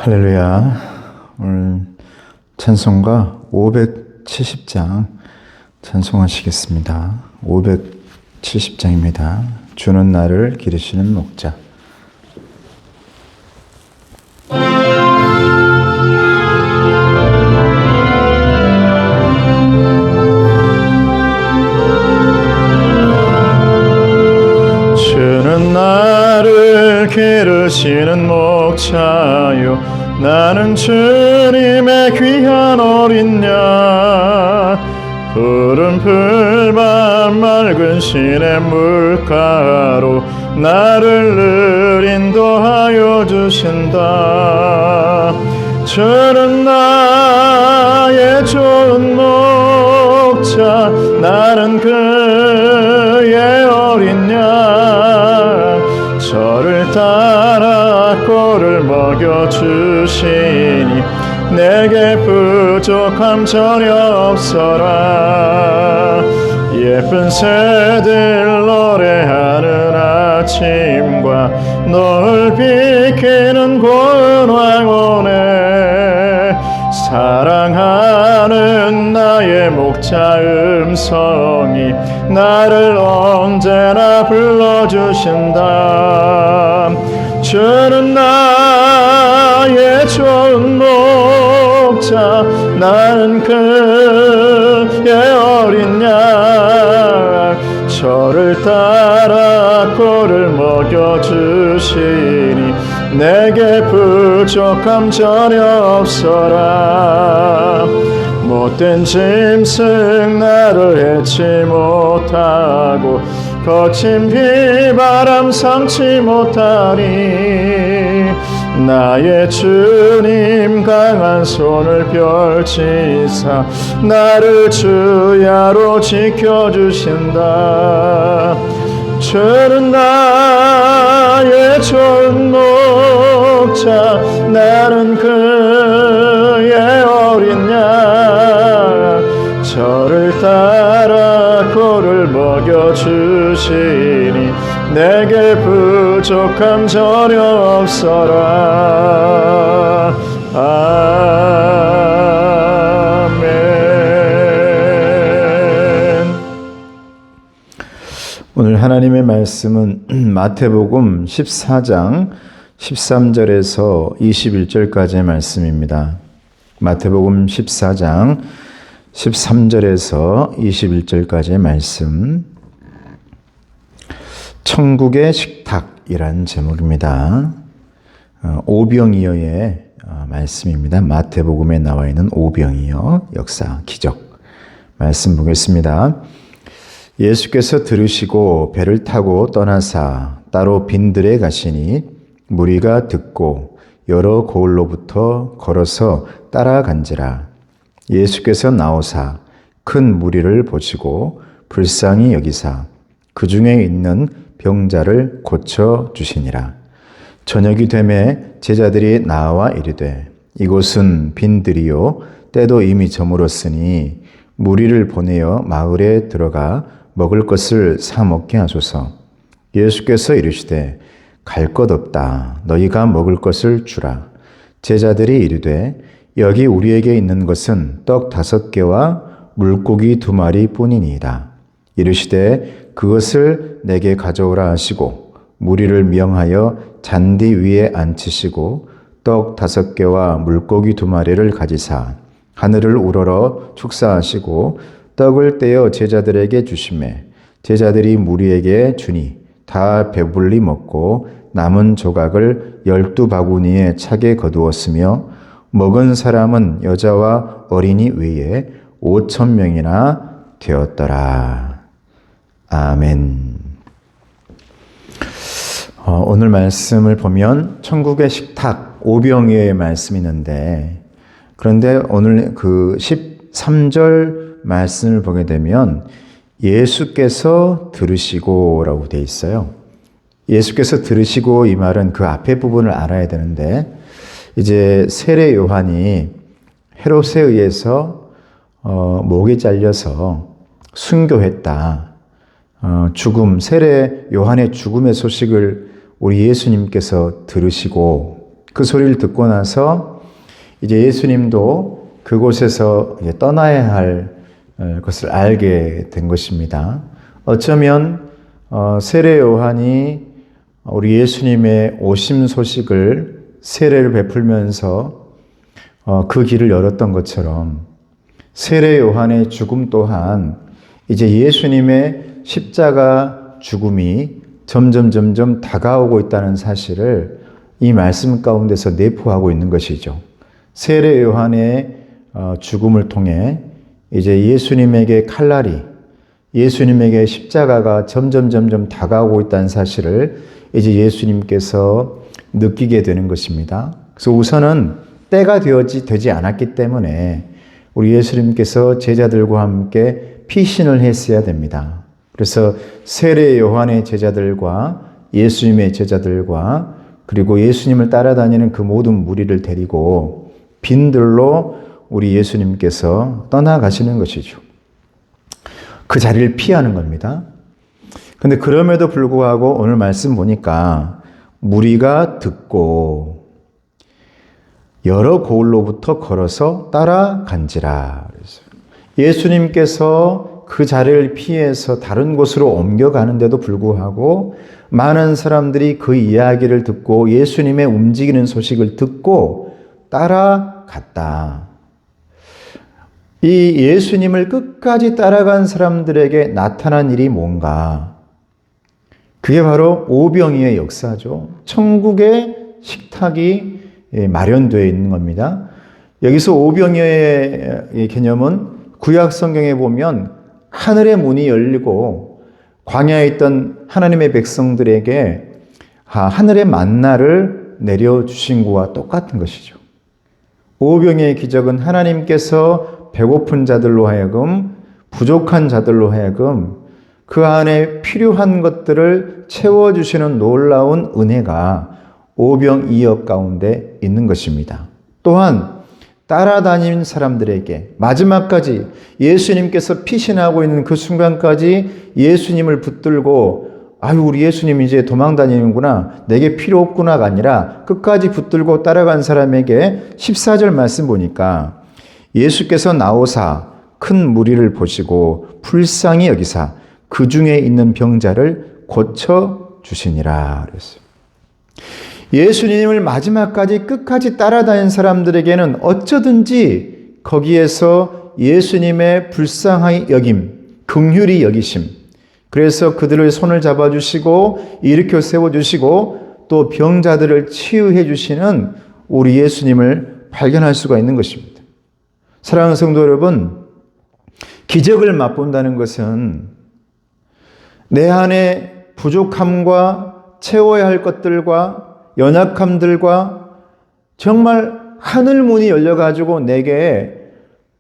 할렐루야. 오늘 찬송가 570장 찬송하시겠습니다. 570장입니다. 주는 나를 기르시는 목자. 주는 나를 기르시는 목자요, 나는 주님의 귀한 어린 양. 푸른 풀밭 맑은 시냇 물가로 나를 늘 인도하여 주신다. 주는 나의 좋은 목자, 나는 그의 어린 양. 저를 따라 꼴을 먹여주시니 내게 부족함 전혀 없어라. 예쁜 새들 노래하는 아침과 널 비키는 고운 황혼에 사랑하는 나의 목자 음성이 나를 언제나 불러주신다. 주는 나의 좋은 목자, 나는 그의 어린 양. 저를 따라 꼴을 먹여주시니 내게 부족함 전혀 없어라. 못된 짐승 나를 해치 못하고 거친 비바람 상치 못하니 나의 주님 강한 손을 펼치사 나를 주야로 지켜주신다. 주는 나의 좋은 목자, 나는 그의 어린 양. 저를 따라 꼴을 먹여주시니 내게 부족함 전혀 없어라. 아멘. 오늘 하나님의 말씀은 마태복음 14장 13절에서 21절까지의 말씀입니다. 마태복음 14장 13절에서 21절까지의 말씀, 천국의 식탁이라는 제목입니다. 오병이어의 말씀입니다. 마태복음에 나와 있는 오병이어 역사, 기적 말씀 보겠습니다. 예수께서 들으시고 배를 타고 떠나사 따로 빈들에 가시니 무리가 듣고 여러 고을로부터 걸어서 따라간지라. 예수께서 나오사 큰 무리를 보시고 불쌍히 여기사 그 중에 있는 병자를 고쳐 주시니라. 저녁이 되매 제자들이 나와 이르되 이곳은 빈들이요 때도 이미 저물었으니 무리를 보내어 마을에 들어가 먹을 것을 사 먹게 하소서. 예수께서 이르시되 갈 것 없다. 너희가 먹을 것을 주라. 제자들이 이르되 여기 우리에게 있는 것은 떡 5개와 물고기 2마리 뿐이니이다. 이르시되 그것을 내게 가져오라 하시고 무리를 명하여 잔디 위에 앉히시고 떡 5개와 물고기 2마리를 가지사 하늘을 우러러 축사하시고 떡을 떼어 제자들에게 주시매 제자들이 무리에게 주니 다 배불리 먹고 남은 조각을 12바구니에 차게 거두었으며 먹은 사람은 여자와 어린이 외에 5,000명이나 되었더라. 아멘. 오늘 말씀을 보면 천국의 식탁, 오병이어의 말씀이 있는데, 그런데 오늘 그 13절 말씀을 보게 되면 예수께서 들으시고 라고 되어 있어요. 예수께서 들으시고 이 말은 그 앞에 부분을 알아야 되는데, 이제 세례 요한이 헤롯에 의해서 목이 잘려서 순교했다. 죽음, 세례 요한의 죽음의 소식을 우리 예수님께서 들으시고 그 소리를 듣고 나서 이제 예수님도 그곳에서 이제 떠나야 할 것을 알게 된 것입니다. 어쩌면 세례 요한이 우리 예수님의 오심 소식을 세례를 베풀면서 그 길을 열었던 것처럼 세례 요한의 죽음 또한 이제 예수님의 십자가 죽음이 점점 다가오고 있다는 사실을 이 말씀 가운데서 내포하고 있는 것이죠. 세례 요한의 죽음을 통해 이제 예수님에게 칼날이, 예수님에게 십자가가 점점 다가오고 있다는 사실을 이제 예수님께서 느끼게 되는 것입니다. 그래서 우선은 때가 되지 않았기 때문에 우리 예수님께서 제자들과 함께 피신을 했어야 됩니다. 그래서 세례 요한의 제자들과 예수님의 제자들과 그리고 예수님을 따라다니는 그 모든 무리를 데리고 빈들로 우리 예수님께서 떠나가시는 것이죠. 그 자리를 피하는 겁니다. 근데 그럼에도 불구하고 오늘 말씀 보니까 무리가 듣고 여러 고을로부터 걸어서 따라간지라. 예수님께서 그 자리를 피해서 다른 곳으로 옮겨가는데도 불구하고 많은 사람들이 그 이야기를 듣고 예수님의 움직이는 소식을 듣고 따라갔다. 이 예수님을 끝까지 따라간 사람들에게 나타난 일이 뭔가? 그게 바로 오병이의 역사죠. 천국의 식탁이 마련되어 있는 겁니다. 여기서 오병이의 개념은 구약 성경에 보면 하늘의 문이 열리고 광야에 있던 하나님의 백성들에게 하늘의 만나를 내려주신 것과 똑같은 것이죠. 오병이의 기적은 하나님께서 배고픈 자들로 하여금 부족한 자들로 하여금 그 안에 필요한 것들을 채워주시는 놀라운 은혜가 오병이어 가운데 있는 것입니다. 또한 따라다닌 사람들에게 마지막까지 예수님께서 피신하고 있는 그 순간까지 예수님을 붙들고 아유 우리 예수님 이제 도망 다니는구나 내게 필요 없구나가 아니라 끝까지 붙들고 따라간 사람에게 14절 말씀 보니까 예수께서 나오사 큰 무리를 보시고 불쌍히 여기사 그 중에 있는 병자를 고쳐주시니라 그랬어요. 예수님을 마지막까지 끝까지 따라다닌 사람들에게는 어쩌든지 거기에서 예수님의 불쌍히 여김, 긍휼히 여기심, 그래서 그들의 손을 잡아주시고 일으켜 세워주시고 또 병자들을 치유해 주시는 우리 예수님을 발견할 수가 있는 것입니다. 사랑하는 성도 여러분, 기적을 맛본다는 것은 내 안에 부족함과 채워야 할 것들과 연약함들과 정말 하늘문이 열려가지고 내게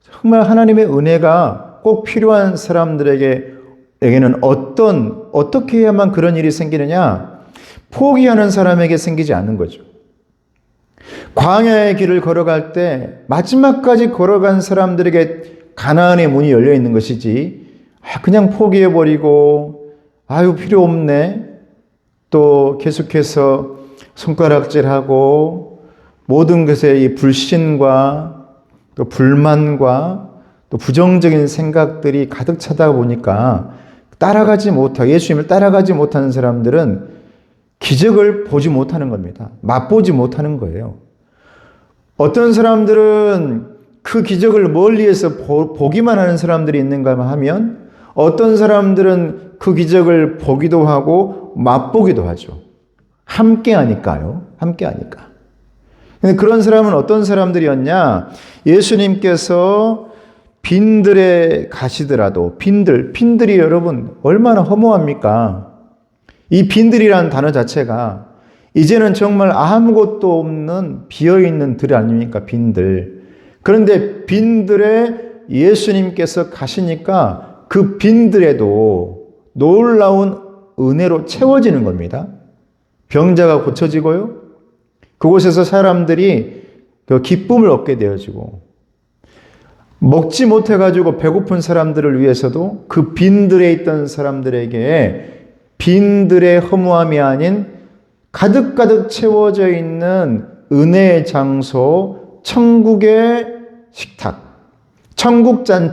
정말 하나님의 은혜가 꼭 필요한 사람들에게는 어떻게 해야만 그런 일이 생기느냐? 포기하는 사람에게 생기지 않는 거죠. 광야의 길을 걸어갈 때 마지막까지 걸어간 사람들에게 가나안의 문이 열려 있는 것이지 그냥 포기해버리고 아유 필요 없네 또 계속해서 손가락질하고 모든 것에 이 불신과 또 불만과 또 부정적인 생각들이 가득 차다 보니까 예수님을 따라가지 못하는 사람들은 기적을 보지 못하는 겁니다. 맛보지 못하는 거예요. 어떤 사람들은 그 기적을 멀리에서 보기만 하는 사람들이 있는가 하면 어떤 사람들은 그 기적을 보기도 하고 맛보기도 하죠. 함께 하니까요. 함께 하니까. 근데 그런 사람은 어떤 사람들이었냐? 예수님께서 빈들에 가시더라도 빈들이 여러분 얼마나 허무합니까? 이 빈들이라는 단어 자체가 이제는 정말 아무것도 없는 비어있는 들 아닙니까? 빈들. 그런데 빈들에 예수님께서 가시니까 그 빈들에도 놀라운 은혜로 채워지는 겁니다. 병자가 고쳐지고요. 그곳에서 사람들이 그 기쁨을 얻게 되어지고 먹지 못해가지고 배고픈 사람들을 위해서도 그 빈들에 있던 사람들에게 빈들의 허무함이 아닌 가득가득 채워져 있는 은혜의 장소, 천국의 식탁, 천국잔치의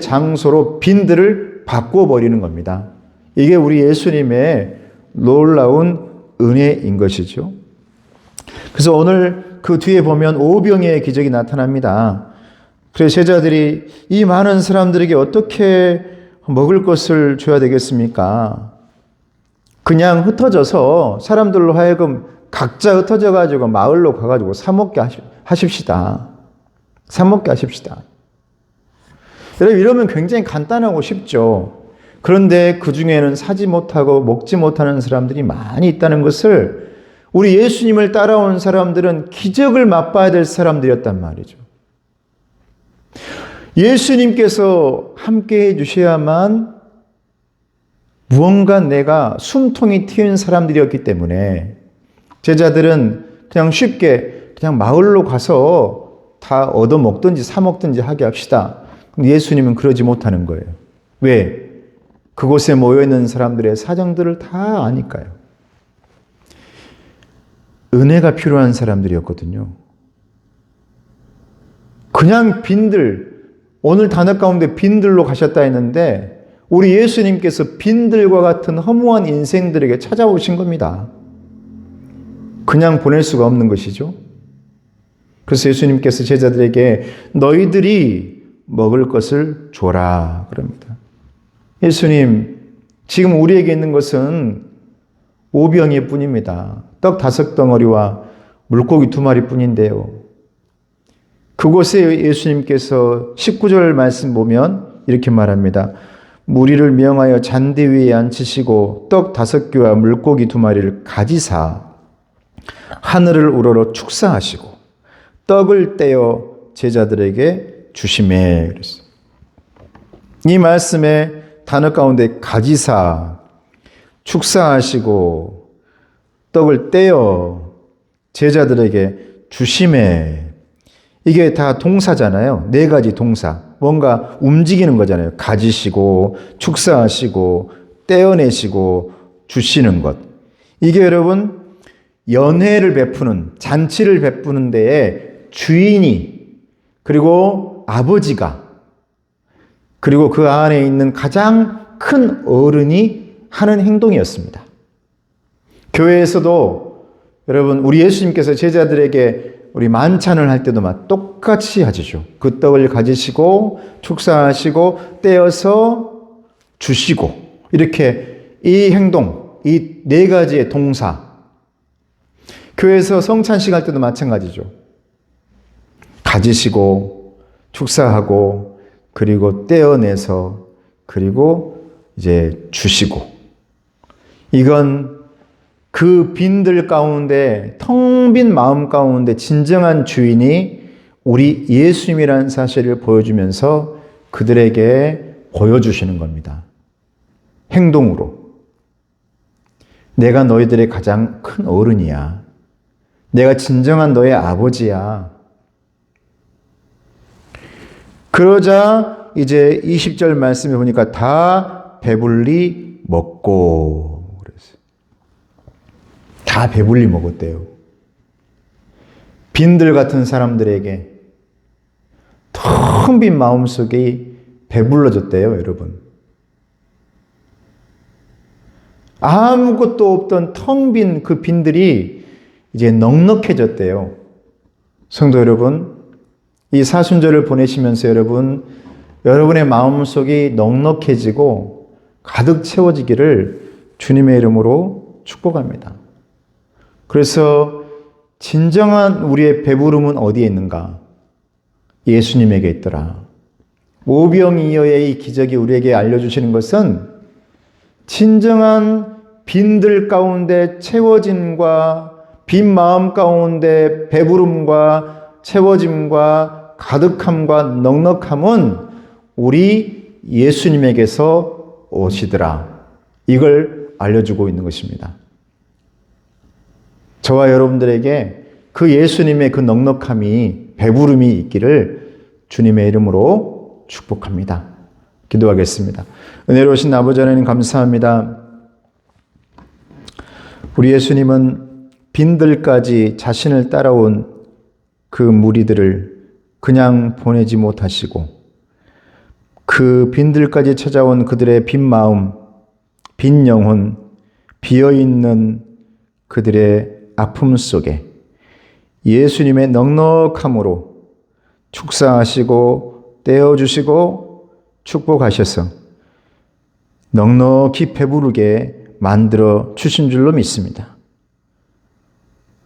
장소로 빈들을 바꿔버리는 겁니다. 이게 우리 예수님의 놀라운 은혜인 것이죠. 그래서 오늘 그 뒤에 보면 오병이의 기적이 나타납니다. 그래서 제자들이 이 많은 사람들에게 어떻게 먹을 것을 줘야 되겠습니까? 그냥 흩어져서 사람들로 하여금 각자 흩어져 가지고 마을로 가가지고 사 먹게 하십시다. 사 먹게 하십시다. 여러분, 이러면 굉장히 간단하고 쉽죠. 그런데 그 중에는 사지 못하고 먹지 못하는 사람들이 많이 있다는 것을 우리 예수님을 따라온 사람들은 기적을 맛봐야 될 사람들이었단 말이죠. 예수님께서 함께 해주셔야만 무언가 내가 숨통이 트인 사람들이었기 때문에 제자들은 그냥 쉽게 그냥 마을로 가서 다 얻어먹든지 사먹든지 하게 합시다. 근데 예수님은 그러지 못하는 거예요. 왜? 그곳에 모여있는 사람들의 사정들을 다 아니까요. 은혜가 필요한 사람들이었거든요. 그냥 빈들, 오늘 단어 가운데 빈들로 가셨다 했는데 우리 예수님께서 빈들과 같은 허무한 인생들에게 찾아오신 겁니다. 그냥 보낼 수가 없는 것이죠. 그래서 예수님께서 제자들에게 너희들이 먹을 것을 줘라 그럽니다. 예수님, 지금 우리에게 있는 것은 오병이 뿐입니다. 떡 5덩어리와 물고기 2마리 뿐인데요. 그곳에 예수님께서 19절 말씀 보면 이렇게 말합니다. 무리를 명하여 잔디 위에 앉히시고 떡 5개와 물고기 2마리를 가지사 하늘을 우러러 축사하시고 떡을 떼어 제자들에게 주시매. 이 말씀에 단어 가운데 가지사, 축사하시고 떡을 떼어 제자들에게 주시매. 이게 다 동사잖아요. 4가지 동사. 뭔가 움직이는 거잖아요. 가지시고, 축사하시고, 떼어내시고, 주시는 것. 이게 여러분, 연회를 베푸는, 잔치를 베푸는 데에 주인이, 그리고 아버지가, 그리고 그 안에 있는 가장 큰 어른이 하는 행동이었습니다. 교회에서도 여러분, 우리 예수님께서 제자들에게 우리 만찬을 할 때도 막 똑같이 하시죠. 그 떡을 가지시고 축사하시고 떼어서 주시고 이렇게 이 행동, 이 4가지의 동사. 교회에서 성찬식 할 때도 마찬가지죠. 가지시고 축사하고 그리고 떼어내서 그리고 이제 주시고. 이건 그 빈들 가운데 텅 빈 마음 가운데 진정한 주인이 우리 예수님이라는 사실을 보여주면서 그들에게 보여주시는 겁니다. 행동으로. 내가 너희들의 가장 큰 어른이야. 내가 진정한 너의 아버지야. 그러자 이제 20절 말씀에 보니까 다 배불리 먹고 다 배불리 먹었대요. 빈들 같은 사람들에게 텅 빈 마음속이 배불러졌대요, 여러분. 아무것도 없던 텅 빈 그 빈들이 이제 넉넉해졌대요. 성도 여러분, 이 사순절을 보내시면서 여러분의 마음속이 넉넉해지고 가득 채워지기를 주님의 이름으로 축복합니다. 그래서 진정한 우리의 배부름은 어디에 있는가? 예수님에게 있더라. 오병이어의 이 기적이 우리에게 알려주시는 것은 진정한 빈들 가운데 채워짐과 빈 마음 가운데 배부름과 채워짐과 가득함과 넉넉함은 우리 예수님에게서 오시더라. 이걸 알려주고 있는 것입니다. 저와 여러분들에게 그 예수님의 그 넉넉함이, 배부름이 있기를 주님의 이름으로 축복합니다. 기도하겠습니다. 은혜로우신 아버지 하나님 감사합니다. 우리 예수님은 빈들까지 자신을 따라온 그 무리들을 그냥 보내지 못하시고 그 빈들까지 찾아온 그들의 빈 마음, 빈 영혼, 비어있는 그들의 아픔 속에 예수님의 넉넉함으로 축사하시고 떼어주시고 축복하셔서 넉넉히 배부르게 만들어 주신 줄로 믿습니다.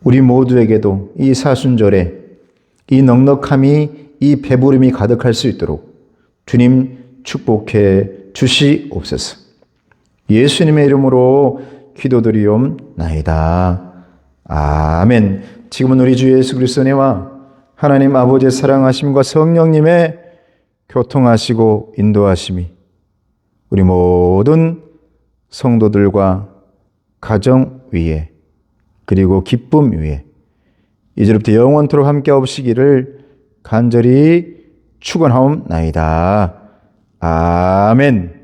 우리 모두에게도 이 사순절에 이 넉넉함이, 이 배부름이 가득할 수 있도록 주님 축복해 주시옵소서. 예수님의 이름으로 기도드리옵나이다. 아멘. 지금은 우리 주 예수 그리스도의 은혜와 하나님 아버지의 사랑하심과 성령님의 교통하시고 인도하심이 우리 모든 성도들과 가정 위에 그리고 기쁨 위에 이제부터 영원토록 함께 하시기를 간절히 축원하옵나이다. 아멘.